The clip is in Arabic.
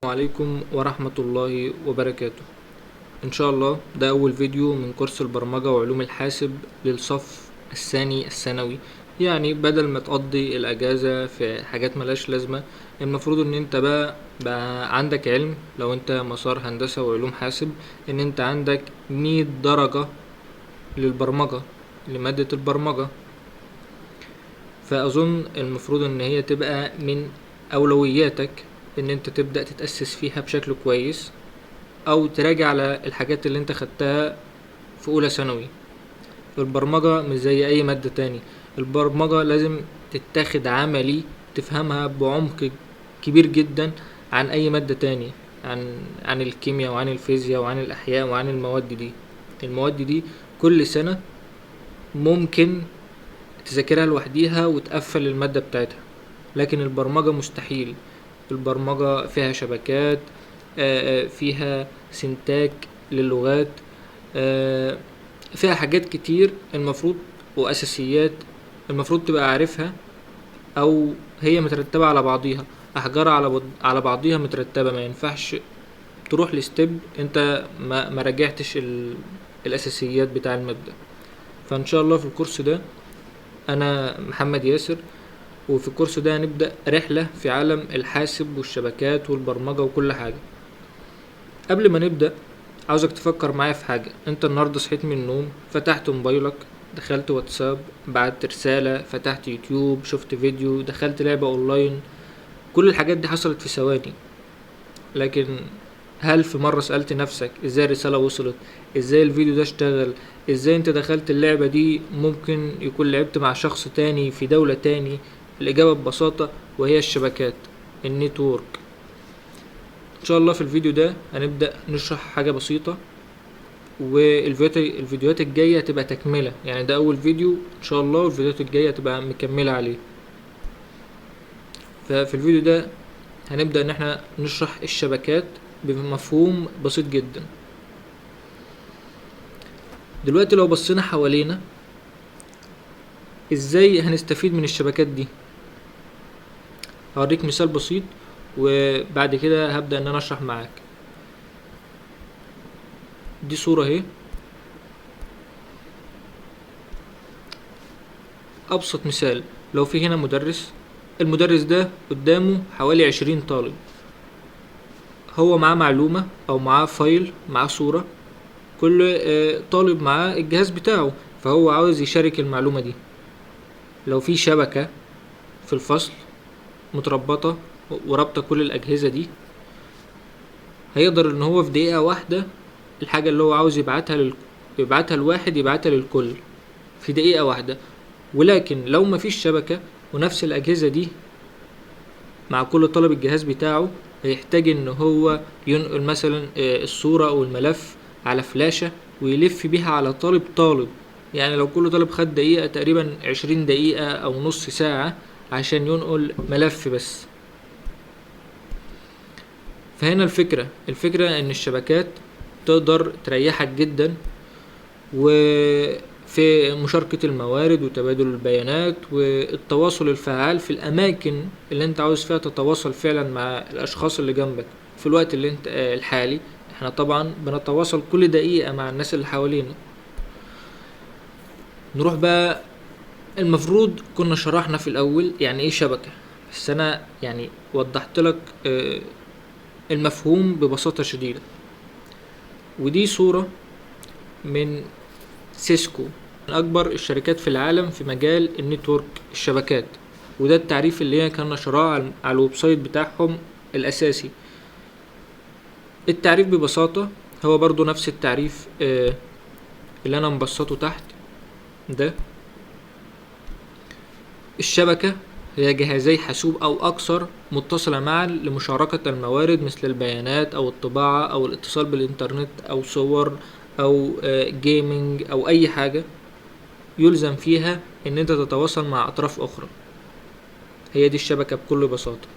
السلام عليكم ورحمة الله وبركاته. إن شاء الله ده أول فيديو من كورس البرمجة وعلوم الحاسب للصف الثاني الثانوي. يعني بدل ما تقضي الأجازة في حاجات ملهاش لازمة، المفروض إن أنت بقى عندك علم. لو أنت مسار هندسة وعلوم حاسب، إن أنت عندك 100 درجة للبرمجة، لمادة البرمجة. فأظن المفروض إن هي تبقى من أولوياتك إن أنت تبدأ تتأسس فيها بشكل كويس، او تراجع على الحاجات اللي انت خدتها في اولى ثانوي. البرمجة مش زي اي مادة تاني، البرمجة لازم تتاخد عملي، تفهمها بعمق كبير جدا عن اي مادة تاني، عن الكيمياء وعن الفيزياء وعن الاحياء وعن المواد دي كل سنة ممكن تذاكرها لوحديها وتقفل المادة بتاعتها، لكن البرمجة مستحيل. البرمجة فيها شبكات، فيها سنتاج للغات، فيها حاجات كتير المفروض وأساسيات المفروض تبقى عارفها، أو هي مترتبة على بعضيها، أحجار على بعضيها مترتبة. ما ينفعش تروح لستيب انت ما راجعتش الأساسيات بتاع المبدأ. فإن شاء الله في الكورس ده أنا محمد ياسر، وفي الكورس ده هنبدأ رحلة في عالم الحاسب والشبكات والبرمجة وكل حاجة. قبل ما نبدأ عاوزك تفكر معايا في حاجة. انت النهاردة صحيت من النوم، فتحت موبايلك، دخلت واتساب، بعت رسالة، فتحت يوتيوب، شفت فيديو، دخلت لعبة اونلاين. كل الحاجات دي حصلت في ثواني، لكن هل في مرة سألت نفسك ازاي الرسالة وصلت، ازاي الفيديو ده اشتغل، ازاي انت دخلت اللعبة دي؟ ممكن يكون لعبت مع شخص تاني في دولة تاني. الإجابة ببساطة وهي الشبكات، النيتورك. ان شاء الله في الفيديو ده هنبدأ نشرح حاجة بسيطة، والفيديوهات الجاية هتبقى تكملة. يعني ده اول فيديو ان شاء الله، والفيديوهات الجاية هتبقى مكملة عليه. ففي الفيديو ده هنبدأ ان احنا نشرح الشبكات بمفهوم بسيط جدا. دلوقتي لو بصينا حوالينا، ازاي هنستفيد من الشبكات دي؟ هوريك مثال بسيط، وبعد كده هبدأ ان انا اشرح معاك. دي صورة اهي، ابسط مثال. لو في هنا مدرس، المدرس ده قدامه حوالي 20 طالب، هو معاه معلومة او معاه فايل، معاه صورة، كل طالب معاه الجهاز بتاعه، فهو عاوز يشارك المعلومة دي. لو في شبكة في الفصل متربطة ورابطة كل الأجهزة دي، هيقدر ان هو في دقيقة واحدة الحاجة اللي هو عاوز يبعتها لواحد يبعتها للكل في دقيقة واحدة. ولكن لو مفيش شبكة ونفس الأجهزة دي مع كل طالب الجهاز بتاعه، هيحتاج ان هو ينقل مثلا الصورة او الملف على فلاشة ويلف بيها على طالب. يعني لو كل طالب خد دقيقة، تقريبا 20 دقيقة او نص ساعة عشان ينقل ملف بس. فهنا الفكرة ان الشبكات تقدر تريحك جدا، وفي مشاركة الموارد وتبادل البيانات والتواصل الفعال في الأماكن اللي انت عاوز فيها تتواصل فعلا مع الأشخاص اللي جنبك. في الوقت اللي انت الحالي، احنا طبعا بنتواصل كل دقيقة مع الناس اللي حوالينا. نروح بقى، المفروض كنا شرحنا في الأول يعني ايه شبكة، بس أنا يعني وضحت لك المفهوم ببساطة شديدة. ودي صورة من سيسكو، من أكبر الشركات في العالم في مجال النتورك، الشبكات. وده التعريف اللي هي كان نشراه على الويب سايت بتاعهم الأساسي. التعريف ببساطة هو برضو نفس التعريف اللي أنا مبسطه تحت ده. الشبكة هي جهازي حاسوب أو أكثر متصلة معا لمشاركة الموارد، مثل البيانات أو الطباعة أو الاتصال بالإنترنت أو صور أو جيمينج أو أي حاجة يلزم فيها ان انت تتواصل مع اطراف اخرى. هي دي الشبكة بكل بساطة.